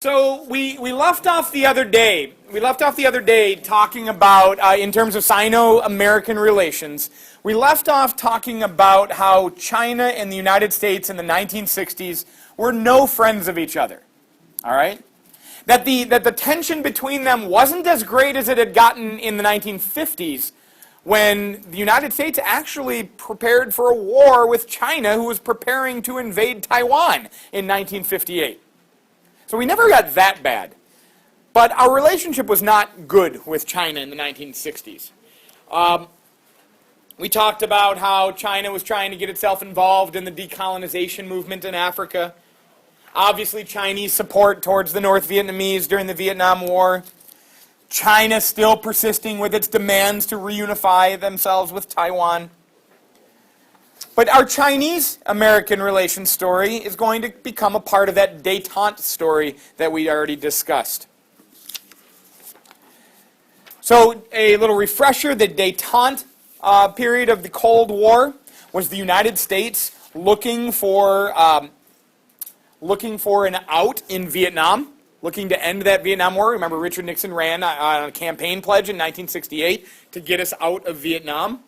So we left off the other day. We left off the other day talking about, in terms of Sino-American relations, we left off talking about how China and the United States in the 1960s were no friends of each other. All right? That the tension between them wasn't as great as it had gotten in the 1950s, when the United States actually prepared for a war with China, who was preparing to invade Taiwan in 1958. So we never got that bad. But our relationship was not good with China in the 1960s. We talked about how China was trying to get itself involved in the decolonization movement in Africa. Obviously, Chinese support towards the North Vietnamese during the Vietnam War. China still persisting with its demands to reunify themselves with Taiwan. But our Chinese-American relations story is going to become a part of that détente story that we already discussed. So a little refresher, the détente period of the Cold War was the United States looking for an out in Vietnam, looking to end that Vietnam War. Remember, Richard Nixon ran on a campaign pledge in 1968 to get us out of Vietnam.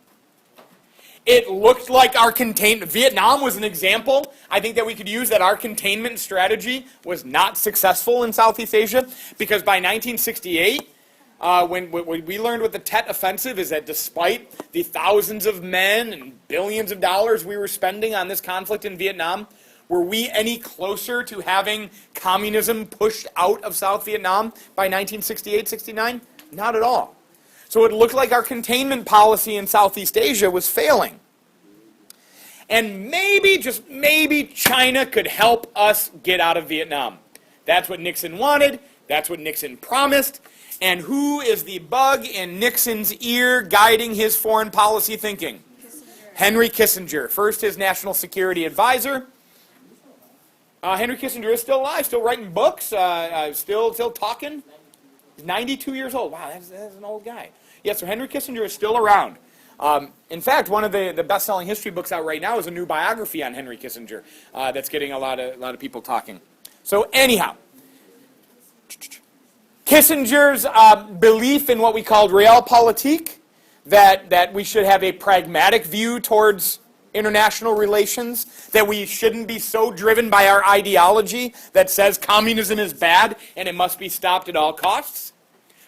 It looked like our containment, Vietnam was an example, I think, that we could use, that our containment strategy was not successful in Southeast Asia, because by 1968, when we learned with the Tet Offensive is that despite the thousands of men and billions of dollars we were spending on this conflict in Vietnam, were we any closer to having communism pushed out of South Vietnam by 1968-69? Not at all. So it looked like our containment policy in Southeast Asia was failing. And maybe, just maybe, China could help us get out of Vietnam. That's what Nixon wanted. That's what Nixon promised. And who is the bug in Nixon's ear guiding his foreign policy thinking? Kissinger. Henry Kissinger. First, his national security advisor. Henry Kissinger is still alive, still writing books, still talking. He's 92 years old. Wow, that's an old guy. Yeah, so Henry Kissinger is still around. In fact, one of the best-selling history books out right now is a new biography on Henry Kissinger that's getting a lot of people talking. So anyhow, Kissinger's belief in what we called realpolitik, that we should have a pragmatic view towards international relations, that we shouldn't be so driven by our ideology that says communism is bad and it must be stopped at all costs,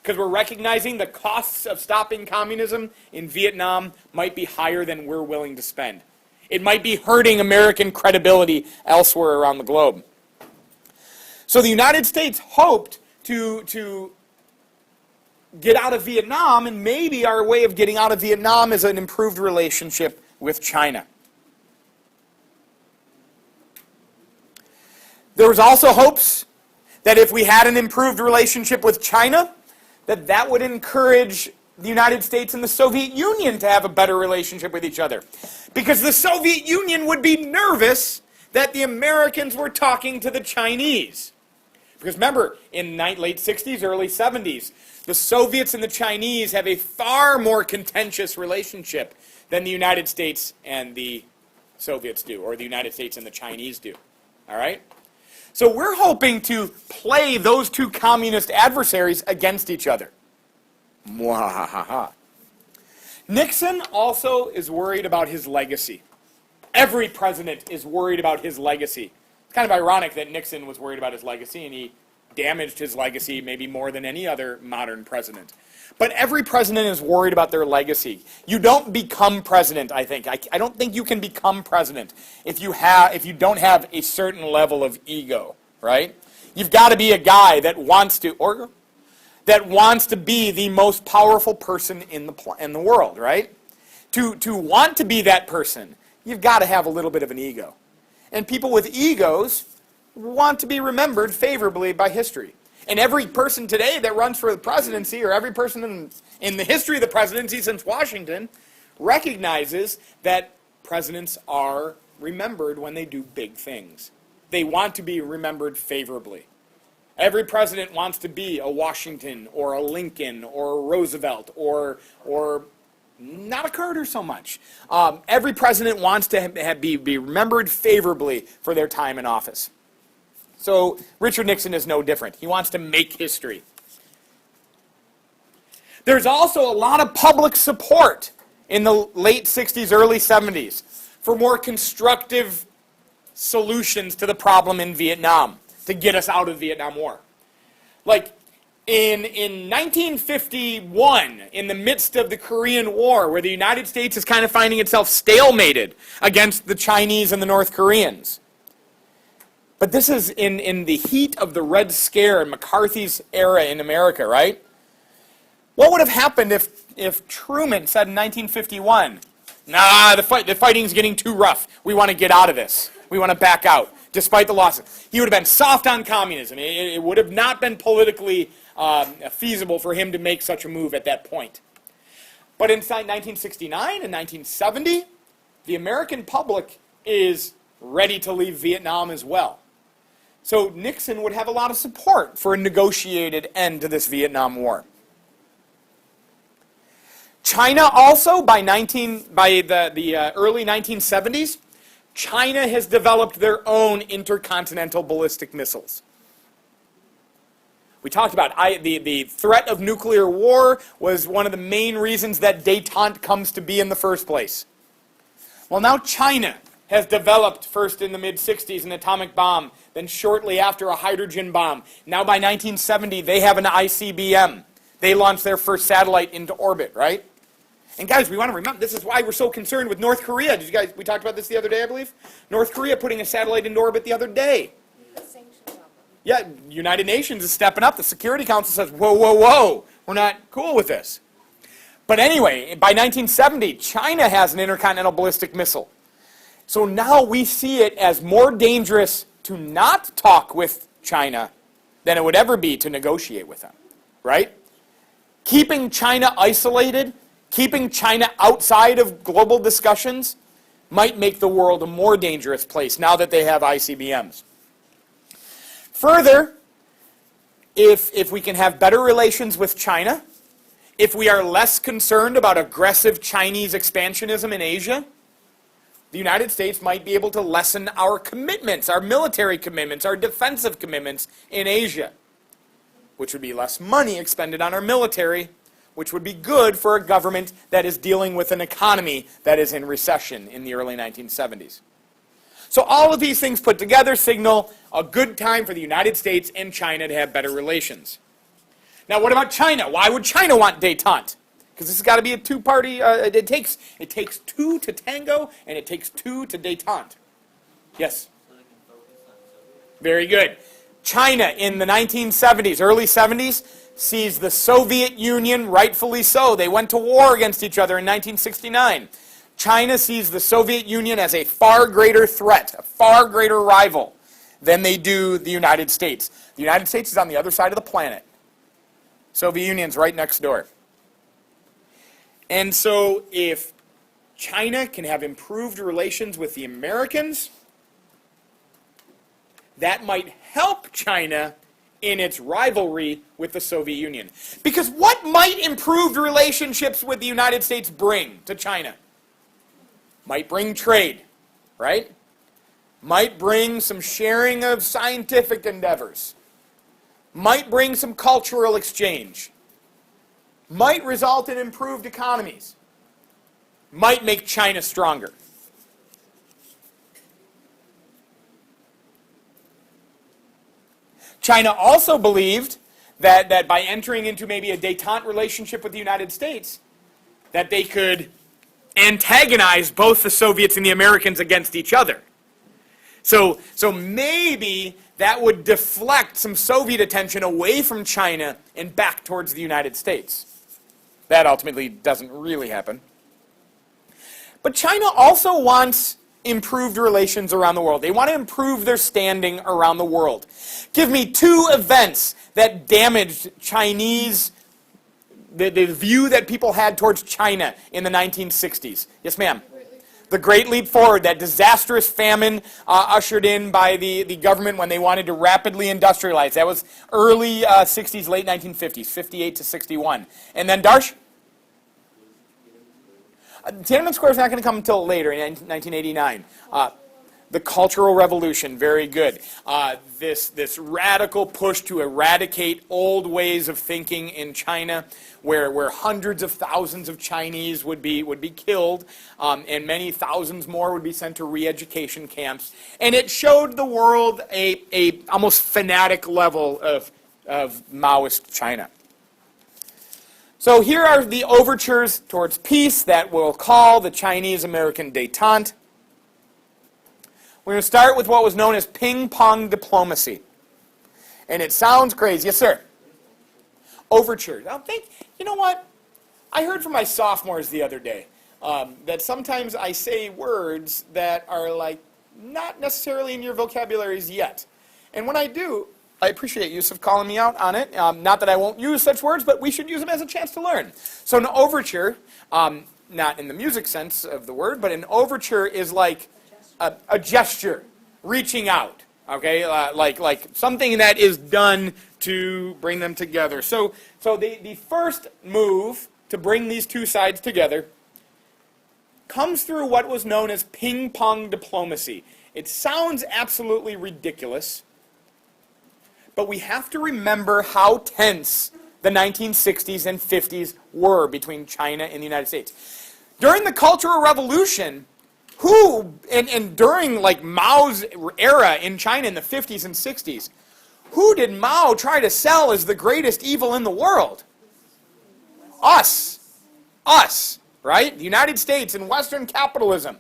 because we're recognizing the costs of stopping communism in Vietnam might be higher than we're willing to spend. It might be hurting American credibility elsewhere around the globe. So the United States hoped to get out of Vietnam, and maybe our way of getting out of Vietnam is an improved relationship with China. There was also hopes that if we had an improved relationship with China, that would encourage the United States and the Soviet Union to have a better relationship with each other. Because the Soviet Union would be nervous that the Americans were talking to the Chinese. Because remember, in late 60s, early 70s, the Soviets and the Chinese have a far more contentious relationship than the United States and the Soviets do, or the United States and the Chinese do. All right? So we're hoping to play those two communist adversaries against each other. Mwahaha. Nixon also is worried about his legacy. Every president is worried about his legacy. It's kind of ironic that Nixon was worried about his legacy, and he damaged his legacy maybe more than any other modern president. But every president is worried about their legacy. You don't become president, I think. I don't think you can become president if you don't have a certain level of ego, right? You've got to be a guy that wants to be the most powerful person in the world, right? To want to be that person, you've got to have a little bit of an ego. And people with egos want to be remembered favorably by history. And every person today that runs for the presidency, or every person in the history of the presidency since Washington, recognizes that presidents are remembered when they do big things. They want to be remembered favorably. Every president wants to be a Washington, or a Lincoln, or a Roosevelt, or not a Carter so much. Every president wants to be remembered favorably for their time in office. So Richard Nixon is no different. He wants to make history. There's also a lot of public support in the late 60s, early 70s for more constructive solutions to the problem in Vietnam to get us out of the Vietnam War. Like in 1951, in the midst of the Korean War, where the United States is kind of finding itself stalemated against the Chinese and the North Koreans. But this is in the heat of the Red Scare and McCarthy's era in America, right? What would have happened if Truman said in 1951, nah, the fighting's getting too rough. We want to get out of this. We want to back out, despite the losses. He would have been soft on communism. It would have not been politically feasible for him to make such a move at that point. But inside 1969 and 1970, the American public is ready to leave Vietnam as well. So Nixon would have a lot of support for a negotiated end to this Vietnam War. China also, by the early 1970s, China has developed their own intercontinental ballistic missiles. We talked about the threat of nuclear war was one of the main reasons that détente comes to be in the first place. Well, now China has developed, first in the mid-60s, an atomic bomb, then shortly after a hydrogen bomb. Now by 1970, they have an ICBM. They launched their first satellite into orbit, right? And guys, we want to remember, this is why we're so concerned with North Korea. We talked about this the other day, I believe? North Korea putting a satellite into orbit the other day. Yeah, United Nations is stepping up. The Security Council says, whoa, whoa, whoa, we're not cool with this. But anyway, by 1970, China has an intercontinental ballistic missile. So now we see it as more dangerous to not talk with China than it would ever be to negotiate with them, right? Keeping China isolated, keeping China outside of global discussions might make the world a more dangerous place now that they have ICBMs. Further, if we can have better relations with China, if we are less concerned about aggressive Chinese expansionism in Asia, the United States might be able to lessen our commitments, our military commitments, our defensive commitments in Asia, which would be less money expended on our military, which would be good for a government that is dealing with an economy that is in recession in the early 1970s. So all of these things put together signal a good time for the United States and China to have better relations. Now what about China? Why would China want détente? Because this has got to be a two-party, it takes two to tango, and it takes two to détente. Yes? Very good. China in the 1970s, early 70s, sees the Soviet Union, rightfully so. They went to war against each other in 1969. China sees the Soviet Union as a far greater threat, a far greater rival than they do the United States. The United States is on the other side of the planet. Soviet Union's right next door. And so if China can have improved relations with the Americans, that might help China in its rivalry with the Soviet Union. Because what might improved relationships with the United States bring to China? Might bring trade, right? Might bring some sharing of scientific endeavors. Might bring some cultural exchange. Might result in improved economies. Might make China stronger. China also believed that by entering into maybe a détente relationship with the United States, that they could antagonize both the Soviets and the Americans against each other. So maybe that would deflect some Soviet attention away from China and back towards the United States. That ultimately doesn't really happen. But China also wants improved relations around the world. They want to improve their standing around the world. Give me two events that damaged Chinese, the view that people had towards China in the 1960s. Yes, ma'am. The Great Leap Forward, that disastrous famine ushered in by the government when they wanted to rapidly industrialize. That was early 60s, late 1950s, 58 to 61. And then Darsh? Tiananmen Square is not going to come until later, in 1989. The Cultural Revolution, very good. This radical push to eradicate old ways of thinking in China, where hundreds of thousands of Chinese would be killed, and many thousands more would be sent to re-education camps. And it showed the world a almost fanatic level of Maoist China. So here are the overtures towards peace that we'll call the Chinese-American détente. We're going to start with what was known as ping-pong diplomacy. And it sounds crazy. Yes, sir? Overture. You know what? I heard from my sophomores the other day that sometimes I say words that are like not necessarily in your vocabularies yet. And when I do, I appreciate Yusuf calling me out on it. Not that I won't use such words, but we should use them as a chance to learn. So an overture, not in the music sense of the word, but an overture is like a gesture, reaching out, okay, like something that is done to bring them together. So the first move to bring these two sides together comes through what was known as ping-pong diplomacy. It sounds absolutely ridiculous, but we have to remember how tense the 1960s and 50s were between China and the United States. During the Cultural Revolution, and during like Mao's era in China in the 50s and 60s, who did Mao try to sell as the greatest evil in the world? Us, right? The United States and Western capitalism.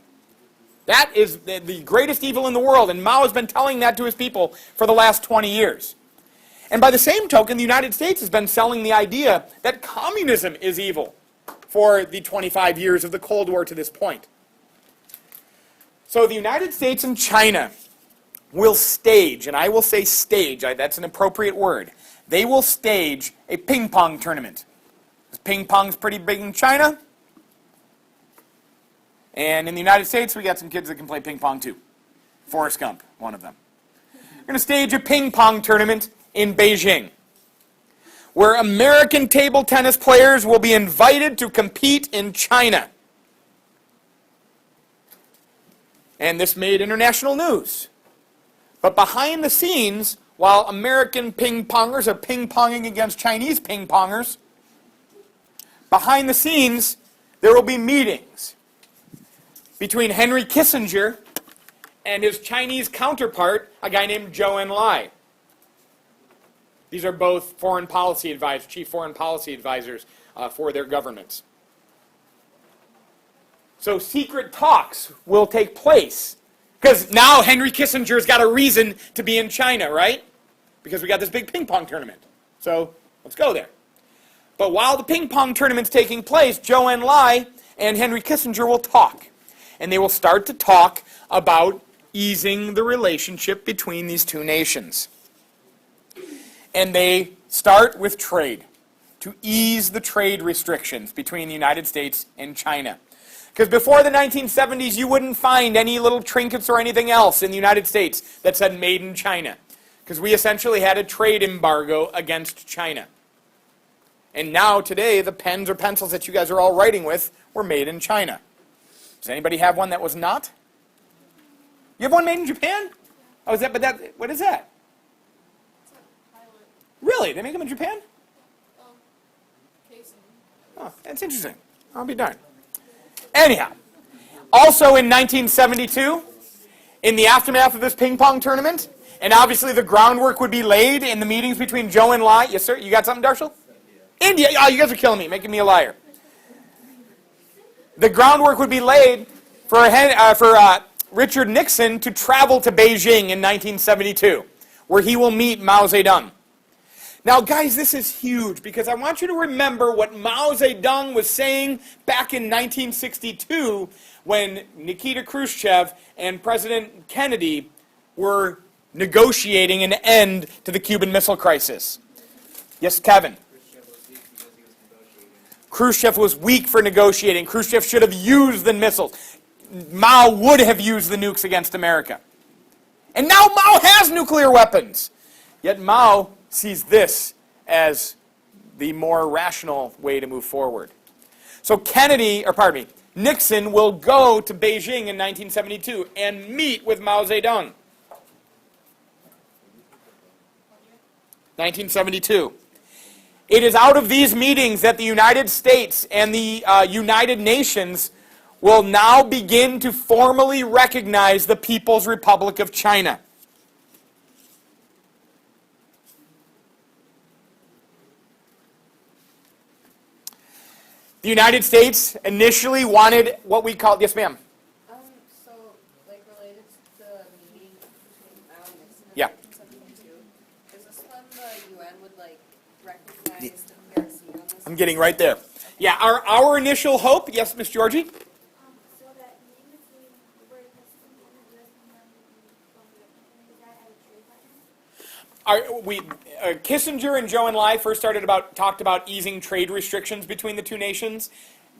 That is the greatest evil in the world, and Mao has been telling that to his people for the last 20 years. And by the same token, the United States has been selling the idea that communism is evil for the 25 years of the Cold War to this point. So the United States and China will stage, and I will say stage, that's an appropriate word. They will stage a ping pong tournament. Ping pong's pretty big in China. And in the United States, we got some kids that can play ping pong too. Forrest Gump, one of them. We're going to stage a ping pong tournament in Beijing, where American table tennis players will be invited to compete in China. And this made international news. But behind the scenes, while American ping-pongers are ping-ponging against Chinese ping-pongers, behind the scenes, there will be meetings between Henry Kissinger and his Chinese counterpart, a guy named Zhou Enlai. These are both foreign policy advisors, chief foreign policy advisors for their governments. So secret talks will take place. Because now Henry Kissinger's got a reason to be in China, right? Because we got this big ping pong tournament. So let's go there. But while the ping pong tournament's taking place, Zhou Enlai and Henry Kissinger will talk. And they will start to talk about easing the relationship between these two nations. And they start with trade, to ease the trade restrictions between the United States and China. Because before the 1970s, you wouldn't find any little trinkets or anything else in the United States that said made in China. Because we essentially had a trade embargo against China. And now, today, the pens or pencils that you guys are all writing with were made in China. Does anybody have one that was not? You have one made in Japan? Oh, is that, but that, what is that? Really? They make them in Japan? Oh, that's interesting. I'll be darned. Anyhow, also in 1972, in the aftermath of this ping pong tournament, and obviously the groundwork would be laid in the meetings between Zhou Enlai. Yes, sir? You got something, Darshall? India. Oh, you guys are killing me, making me a liar. The groundwork would be laid for Richard Nixon to travel to Beijing in 1972, where he will meet Mao Zedong. Now, guys, this is huge because I want you to remember what Mao Zedong was saying back in 1962 when Nikita Khrushchev and President Kennedy were negotiating an end to the Cuban Missile Crisis. Yes, Kevin? Khrushchev was weak for negotiating. Khrushchev should have used the missiles. Mao would have used the nukes against America. And now Mao has nuclear weapons. Yet Mao sees this as the more rational way to move forward. So Nixon will go to Beijing in 1972 and meet with Mao Zedong. 1972. It is out of these meetings that the United States and the United Nations will now begin to formally recognize the People's Republic of China. The United States initially wanted what we call, yes ma'am? So, like related to the meeting between Mao and Nixon in Yeah. 1972, is this when the UN would like recognize the PRC on this? I'm getting right there. Yeah, our initial hope, yes, Miss Georgie? So that meeting between where President and the US and is that at a trade button? Kissinger and Zhou Enlai first talked about easing trade restrictions between the two nations.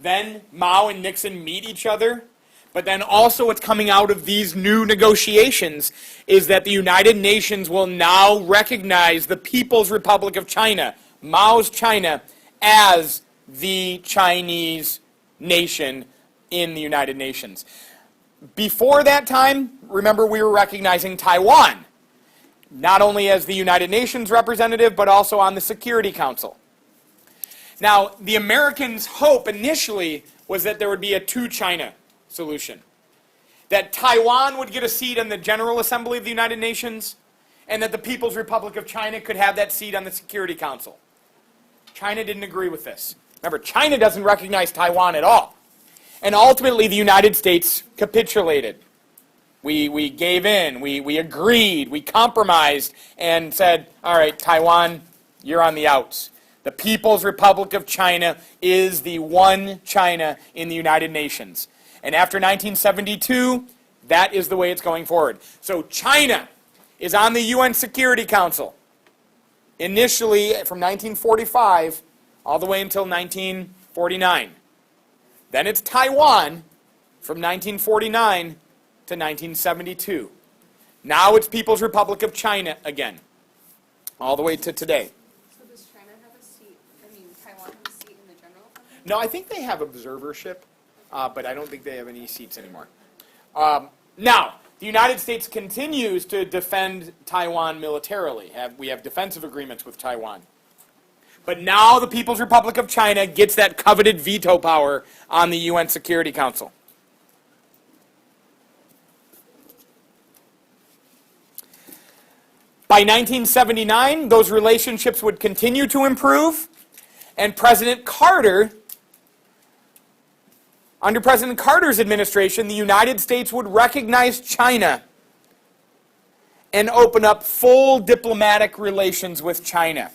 Then Mao and Nixon meet each other. But then also what's coming out of these new negotiations is that the United Nations will now recognize the People's Republic of China, Mao's China, as the Chinese nation in the United Nations. Before that time, remember we were recognizing Taiwan, not only as the United Nations representative, but also on the Security Council. Now, the Americans' hope initially was that there would be a two-China solution. That Taiwan would get a seat in the General Assembly of the United Nations, and that the People's Republic of China could have that seat on the Security Council. China didn't agree with this. Remember, China doesn't recognize Taiwan at all. And ultimately, the United States capitulated. We gave in, we agreed, we compromised, and said, all right, Taiwan, you're on the outs. The People's Republic of China is the one China in the United Nations. And after 1972, that is the way it's going forward. So China is on the UN Security Council, initially from 1945 all the way until 1949. Then it's Taiwan from 1949 to 1972. Now it's People's Republic of China again, all the way to today. So does China have a seat, Taiwan have a seat in the General Assembly? No, I think they have observership, but I don't think they have any seats anymore. Now, the United States continues to defend Taiwan militarily. We have defensive agreements with Taiwan. But now the People's Republic of China gets that coveted veto power on the UN Security Council. By 1979, those relationships would continue to improve, and under President Carter's administration, the United States would recognize China and open up full diplomatic relations with China.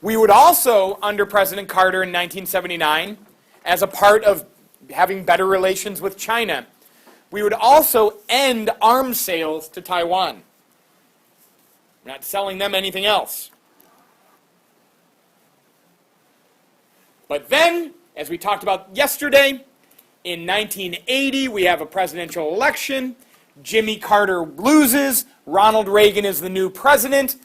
We would also, under President Carter in 1979, as a part of having better relations with China, we would also end arms sales to Taiwan. We're not selling them anything else. But then, as we talked about yesterday, in 1980, we have a presidential election. Jimmy Carter loses. Ronald Reagan is the new president.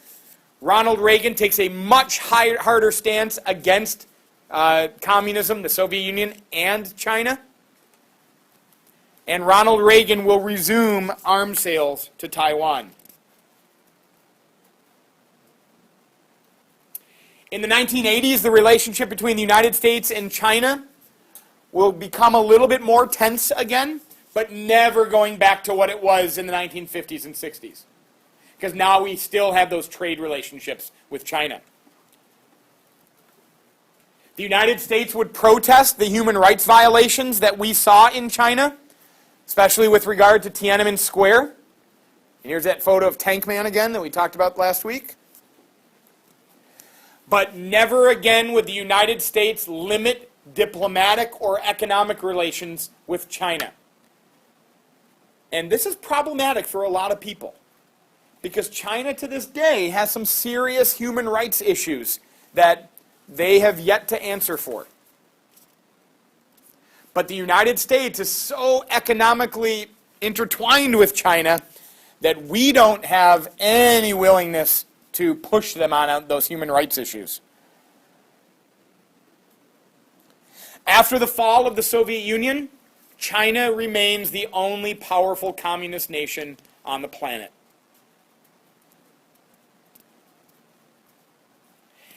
Ronald Reagan takes a much harder stance against communism, the Soviet Union, and China. And Ronald Reagan will resume arms sales to Taiwan. In the 1980s, the relationship between the United States and China will become a little bit more tense again, but never going back to what it was in the 1950s and 60s. Because now we still have those trade relationships with China. The United States would protest the human rights violations that we saw in China, especially with regard to Tiananmen Square. And here's that photo of Tank Man again that we talked about last week. But never again would the United States limit diplomatic or economic relations with China. And this is problematic for a lot of people, because China to this day has some serious human rights issues that they have yet to answer for. But the United States is so economically intertwined with China that we don't have any willingness to push them on those human rights issues. After the fall of the Soviet Union, China remains the only powerful communist nation on the planet.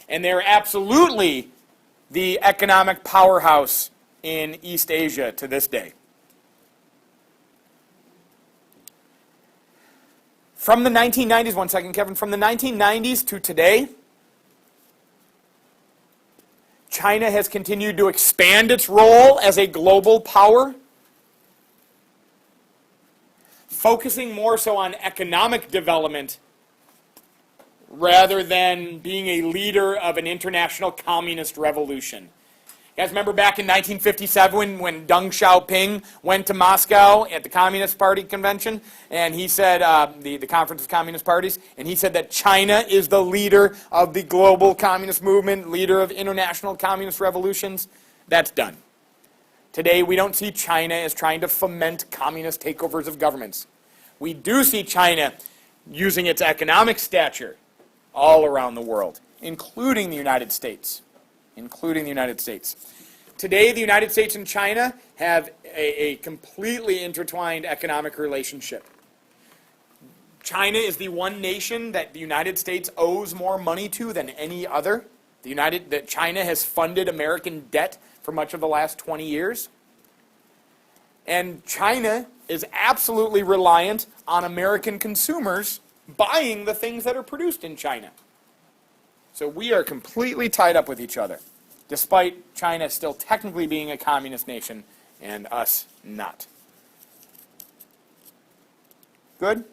And they're absolutely the economic powerhouse in East Asia to this day. From the 1990s, one second, Kevin, from the 1990s to today, China has continued to expand its role as a global power, focusing more so on economic development rather than being a leader of an international communist revolution. You guys remember back in 1957 when Deng Xiaoping went to Moscow at the Communist Party convention, and he said, the Conference of Communist Parties, and he said that China is the leader of the global communist movement, leader of international communist revolutions? That's done. Today, we don't see China as trying to foment communist takeovers of governments. We do see China using its economic stature all around the world, including the United States. Today, the United States and China have a completely intertwined economic relationship. China is the one nation that the United States owes more money to than any other. That China has funded American debt for much of the last 20 years. And China is absolutely reliant on American consumers buying the things that are produced in China. So we are completely tied up with each other, despite China still technically being a communist nation and us not. Good?